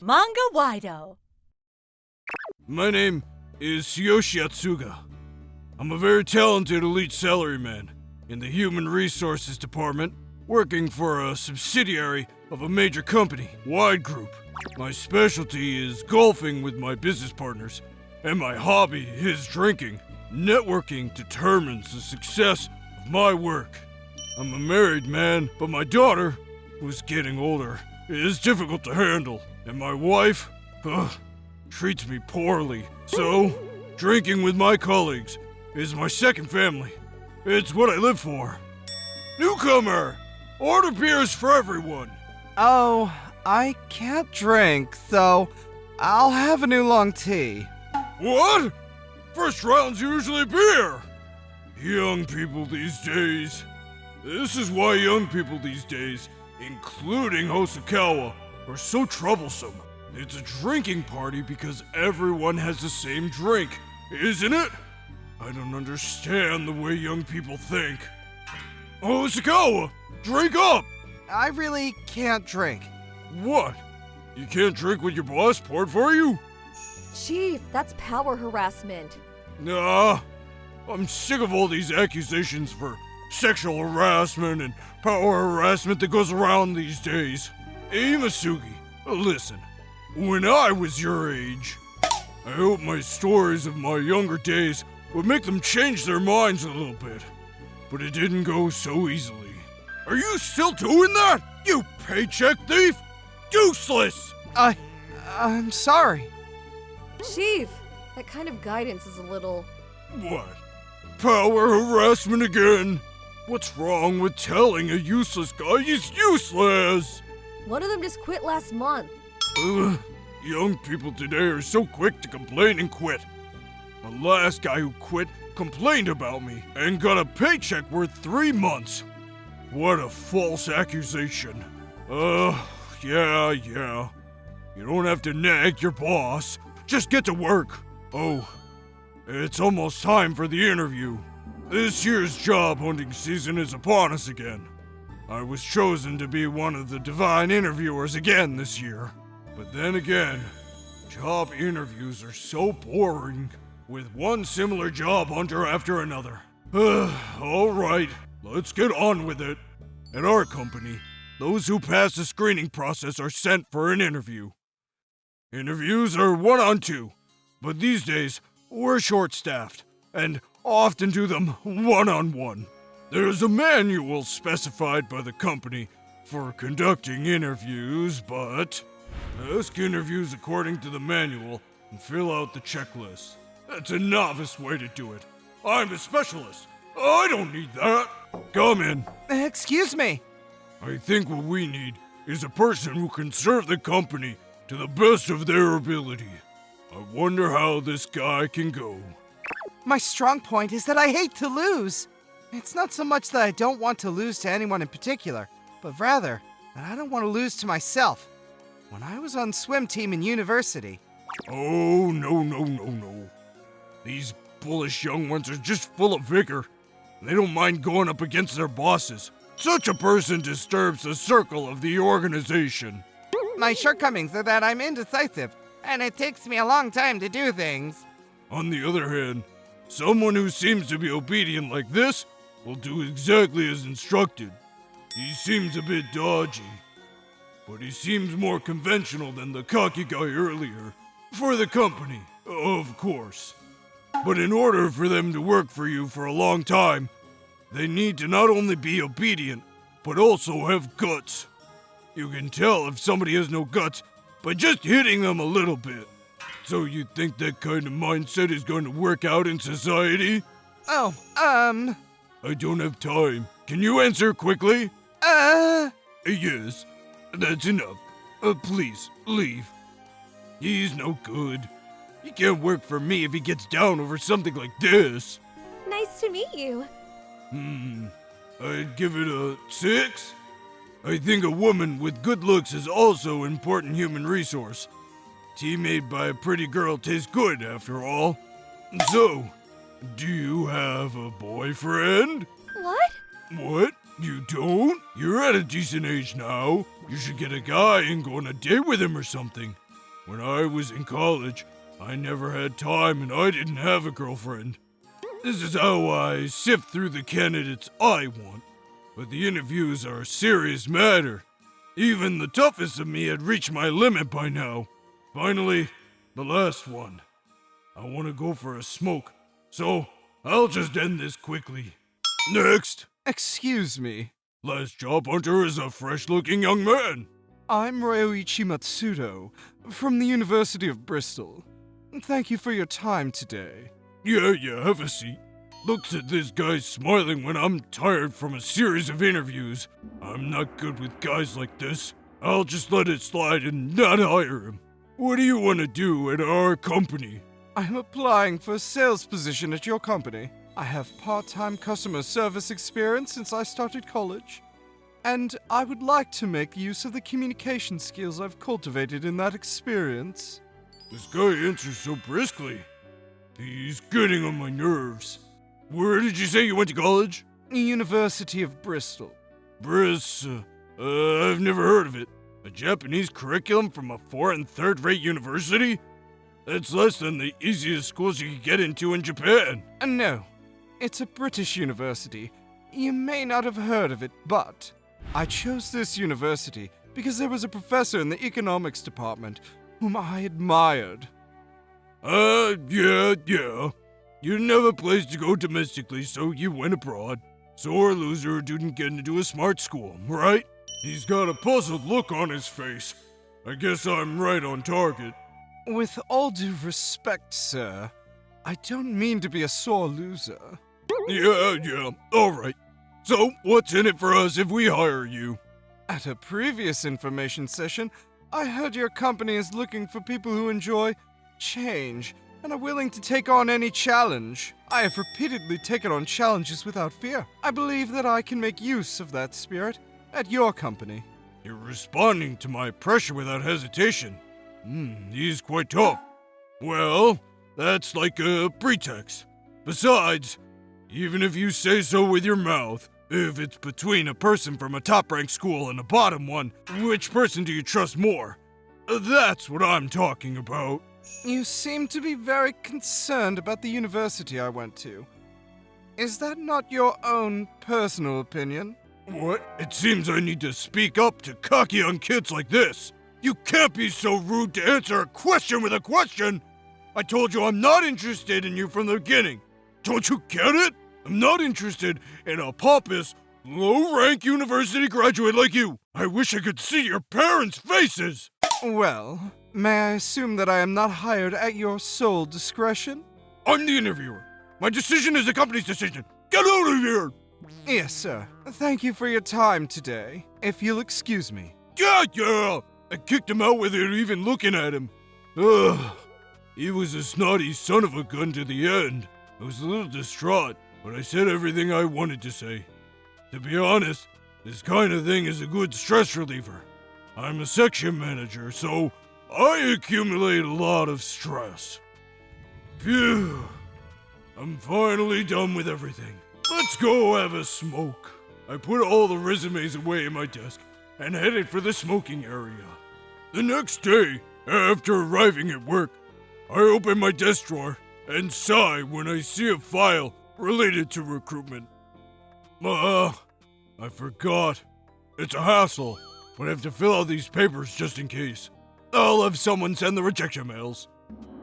Manga-Waido. My name is Tsuyoshi Atsuga. I'm a very talented elite salaryman in the Human Resources Department, working for a subsidiary of a major company, Wide Group. My specialty is golfing with my business partners, and my hobby is drinking. Networking determines the success of my work. I'm a married man, but my daughter, who's getting older, is difficult to handle, and my wife, treats me poorly. So, drinking with my colleagues is my second family. It's what I live for. Newcomer! Order beers for everyone! Oh, I can't drink, so I'll have a new long tea. What? First round's usually beer! Young people these days. This is why young people these days, including Hosokawa, are so troublesome. It's a drinking party because everyone has the same drink, isn't it? I don't understand the way young people think. Hosokawa, drink up! I really can't drink. What? You can't drink what your boss poured for you? Chief, that's power harassment. Nah, I'm sick of all these accusations for sexual harassment and power harassment that goes around these days. Hey, Masugi, listen. When I was your age, I hope my stories of my younger days would make them change their minds a little bit. But it didn't go so easily. Are you still doing that, you paycheck thief? Useless! I'm sorry. Chief, that kind of guidance is a little... What? Power harassment again? What's wrong with telling a useless guy he's useless? One of them just quit last month. Young people today are so quick to complain and quit. The last guy who quit complained about me and got a paycheck worth 3 months. What a false accusation. Yeah. You don't have to nag your boss. Just get to work. Oh, it's almost time for the interview. This year's job hunting season is upon us again. I was chosen to be one of the divine interviewers again this year. But then again, job interviews are so boring, with one similar job hunter after another. Alright, let's get on with it. At our company, those who pass the screening process are sent for an interview. Interviews are 1-on-2, but these days, we're short-staffed, and often do them 1-on-1. There's a manual specified by the company for conducting interviews, but ask interviews according to the manual and fill out the checklist. That's a novice way to do it. I'm a specialist. I don't need that. Come in. Excuse me. I think what we need is a person who can serve the company to the best of their ability. I wonder how this guy can go. My strong point is that I hate to lose. It's not so much that I don't want to lose to anyone in particular, but rather that I don't want to lose to myself. When I was on swim team in university... Oh, no. These bullish young ones are just full of vigor. They don't mind going up against their bosses. Such a person disturbs the circle of the organization. My shortcomings are that I'm indecisive, and it takes me a long time to do things. On the other hand, someone who seems to be obedient like this will do exactly as instructed. He seems a bit dodgy, but he seems more conventional than the cocky guy earlier. For the company, of course. But in order for them to work for you for a long time, they need to not only be obedient, but also have guts. You can tell if somebody has no guts by just hitting them a little bit. So you think that kind of mindset is going to work out in society? I don't have time. Can you answer quickly? Yes, that's enough. Please, leave. He's no good. He can't work for me if he gets down over something like this. Nice to meet you. I'd give it a 6. I think a woman with good looks is also an important human resource. Tea made by a pretty girl tastes good, after all. So, do you have a boyfriend? What? What? You don't? You're at a decent age now. You should get a guy and go on a date with him or something. When I was in college, I never had time and I didn't have a girlfriend. This is how I sift through the candidates I want. But the interviews are a serious matter. Even the toughest of me had reached my limit by now. Finally, the last one. I want to go for a smoke, so I'll just end this quickly. Next! Excuse me. Last job hunter is a fresh-looking young man. I'm Ryoichi Matsudo, from the University of Bristol. Thank you for your time today. Yeah, have a seat. Looks at this guy smiling when I'm tired from a series of interviews. I'm not good with guys like this. I'll just let it slide and not hire him. What do you want to do at our company? I'm applying for a sales position at your company. I have part-time customer service experience since I started college. And I would like to make use of the communication skills I've cultivated in that experience. This guy answers so briskly. He's getting on my nerves. Where did you say you went to college? University of Bristol. I've never heard of it. A Japanese curriculum from a foreign third-rate university? That's less than the easiest schools you could get into in Japan. No, it's a British university. You may not have heard of it, but I chose this university because there was a professor in the economics department whom I admired. Yeah. You didn't have a place to go domestically, so you went abroad. Sore loser who didn't get into a smart school, right? He's got a puzzled look on his face. I guess I'm right on target. With all due respect, sir, I don't mean to be a sore loser. Yeah, alright. So, what's in it for us if we hire you? At a previous information session, I heard your company is looking for people who enjoy change and are willing to take on any challenge. I have repeatedly taken on challenges without fear. I believe that I can make use of that spirit at your company. You're responding to my pressure without hesitation. He's quite tough. Well, that's like a pretext. Besides, even if you say so with your mouth, if it's between a person from a top-ranked school and a bottom one, which person do you trust more? That's what I'm talking about. You seem to be very concerned about the university I went to. Is that not your own personal opinion? What? It seems I need to speak up to cocky young kids like this. You can't be so rude to answer a question with a question! I told you I'm not interested in you from the beginning. Don't you get it? I'm not interested in a pompous, low-rank university graduate like you. I wish I could see your parents' faces! Well, may I assume that I am not hired at your sole discretion? I'm the interviewer. My decision is the company's decision. Get out of here! Yes, sir. Thank you for your time today. If you'll excuse me. Yeah! I kicked him out without even looking at him. Ugh. He was a snotty son of a gun to the end. I was a little distraught, but I said everything I wanted to say. To be honest, this kind of thing is a good stress reliever. I'm a section manager, so I accumulate a lot of stress. Phew. I'm finally done with everything. Let's go have a smoke. I put all the resumes away in my desk and headed for the smoking area. The next day, after arriving at work, I open my desk drawer and sigh when I see a file related to recruitment. I forgot. It's a hassle, but I have to fill out these papers just in case. I'll have someone send the rejection mails.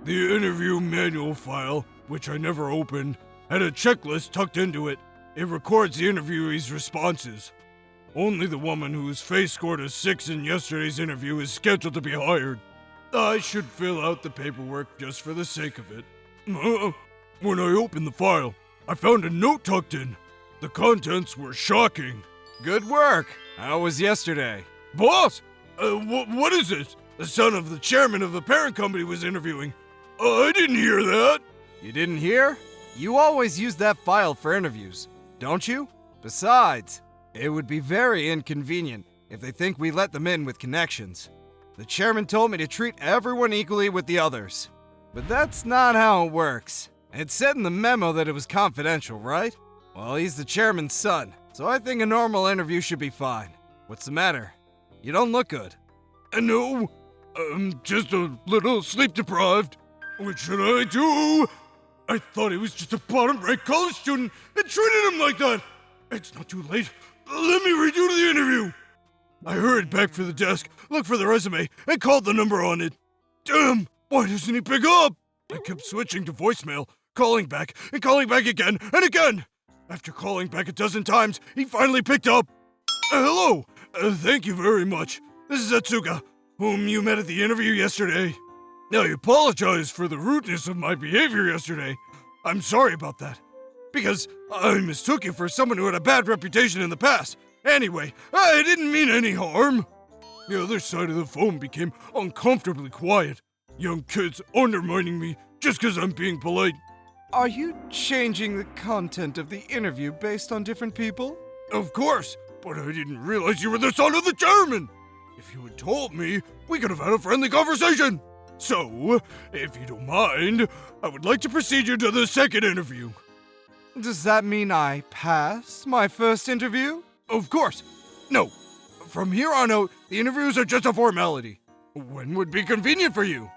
The interview manual file, which I never opened, had a checklist tucked into it. It records the interviewee's responses. Only the woman whose face scored a 6 in yesterday's interview is scheduled to be hired. I should fill out the paperwork just for the sake of it. When I opened the file, I found a note tucked in. The contents were shocking. Good work. How was yesterday? Boss! What is this? The son of the chairman of the parent company was interviewing. I didn't hear that. You didn't hear? You always use that file for interviews, don't you? Besides, it would be very inconvenient if they think we let them in with connections. The chairman told me to treat everyone equally with the others. But that's not how it works. It said in the memo that it was confidential, right? Well, he's the chairman's son, so I think a normal interview should be fine. What's the matter? You don't look good. No, I'm just a little sleep deprived. What should I do? I thought he was just a bottom-ranked college student and treated him like that. It's not too late. Let me redo the interview. I hurried back for the desk, looked for the resume, and called the number on it. Damn, why doesn't he pick up? I kept switching to voicemail, calling back, and calling back again and again. After calling back a dozen times, he finally picked up. Hello, thank you very much. This is Atsuga, whom you met at the interview yesterday. I apologize for the rudeness of my behavior yesterday. I'm sorry about that. Because I mistook you for someone who had a bad reputation in the past. Anyway, I didn't mean any harm. The other side of the phone became uncomfortably quiet. Young kids undermining me just because I'm being polite. Are you changing the content of the interview based on different people? Of course, but I didn't realize you were the son of the chairman. If you had told me, we could have had a friendly conversation. So, if you don't mind, I would like to proceed you to the second interview. Does that mean I passed my first interview? Of course. No. From here on out, the interviews are just a formality. When would be convenient for you?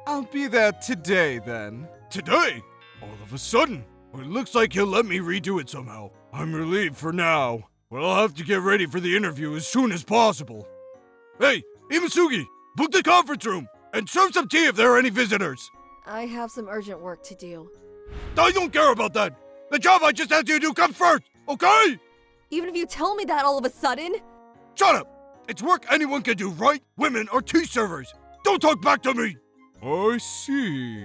I'll be there today, then. Today? All of a sudden. Well, it looks like he'll let me redo it somehow. I'm relieved for now. Well, I'll have to get ready for the interview as soon as possible. Hey, Imasugi, book the conference room and serve some tea if there are any visitors. I have some urgent work to do. I don't care about that. The job I just asked you to do comes first, okay? Even if you tell me that all of a sudden? Shut up! It's work anyone can do, right? Women are tea servers. Don't talk back to me! I see.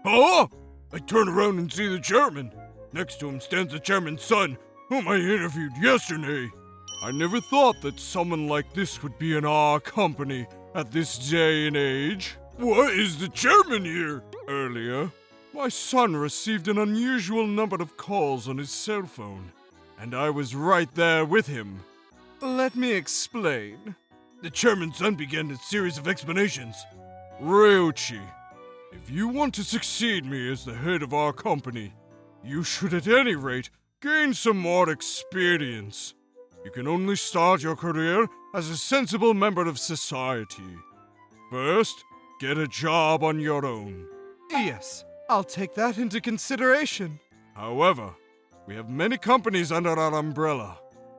Huh? I turn around and see the chairman. Next to him stands the chairman's son, whom I interviewed yesterday. I never thought that someone like this would be in our company at this day and age. Why is the chairman here? Earlier, my son received an unusual number of calls on his cell phone, and I was right there with him. Let me explain. The chairman's son began a series of explanations. Ryuichi, if you want to succeed me as the head of our company, you should at any rate gain some more experience. You can only start your career as a sensible member of society. First, get a job on your own. Yes, I'll take that into consideration. However, we have many companies under our umbrella,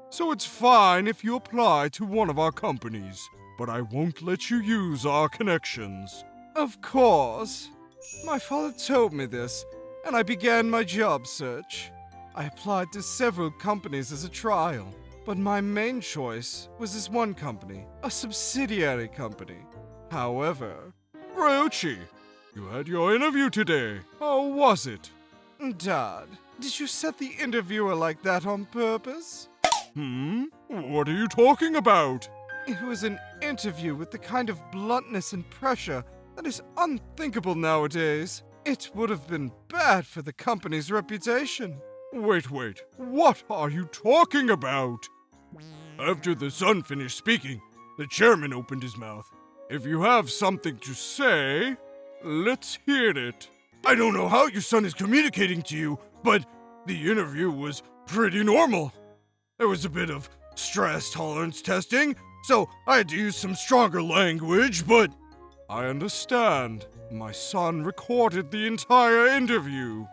so it's fine if you apply to one of our companies, but I won't let you use our connections. Of course. My father told me this, and I began my job search. I applied to several companies as a trial, but my main choice was this one company, a subsidiary company. However... Ryuichi, you had your interview today. How was it? Dad, did you set the interviewer like that on purpose? What are you talking about? It was an interview with the kind of bluntness and pressure that is unthinkable nowadays. It would have been bad for the company's reputation. Wait, what are you talking about? After the son finished speaking, the chairman opened his mouth. If you have something to say, let's hear it. I don't know how your son is communicating to you, but the interview was pretty normal. There was a bit of stress tolerance testing, so I had to use some stronger language, but I understand. My son recorded the entire interview.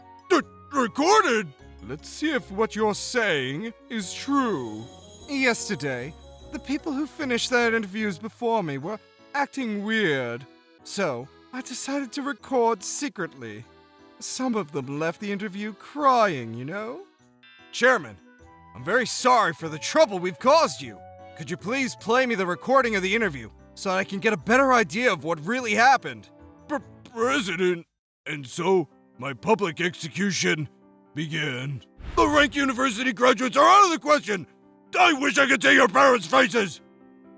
Recorded? Let's see if what you're saying is true. Yesterday, the people who finished their interviews before me were acting weird, so I decided to record secretly. Some of them left the interview crying, you know? Chairman, I'm very sorry for the trouble we've caused you. Could you please play me the recording of the interview so I can get a better idea of what really happened? President, and so my public execution began. The rank university graduates are out of the question! I wish I could see your parents' faces!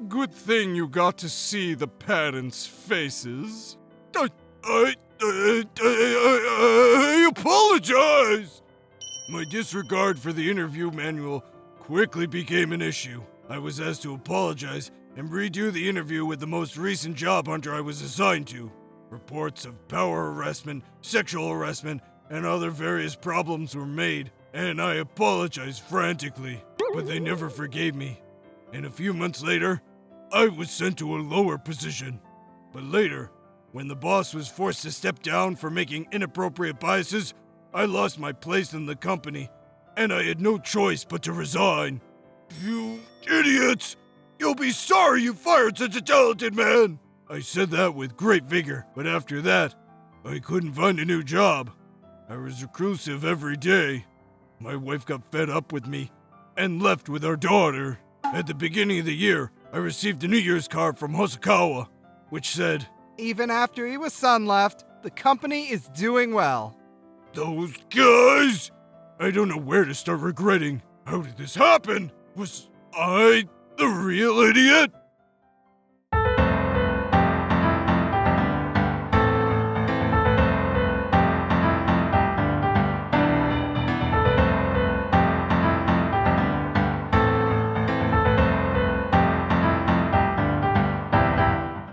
Good thing you got to see the parents' faces. I apologize! My disregard for the interview manual quickly became an issue. I was asked to apologize and redo the interview with the most recent job hunter I was assigned to. Reports of power harassment, sexual harassment, and other various problems were made, and I apologized frantically, but they never forgave me. And a few months later, I was sent to a lower position. But later, when the boss was forced to step down for making inappropriate biases, I lost my place in the company, and I had no choice but to resign. You idiots! You'll be sorry you fired such a talented man! I said that with great vigor, but after that, I couldn't find a new job. I was reclusive every day. My wife got fed up with me and left with our daughter. At the beginning of the year, I received a New Year's card from Hosokawa, which said, Even after Iwa-san left, the company is doing well. "Those guys! I don't know where to start regretting. How did this happen? Was I the real idiot?"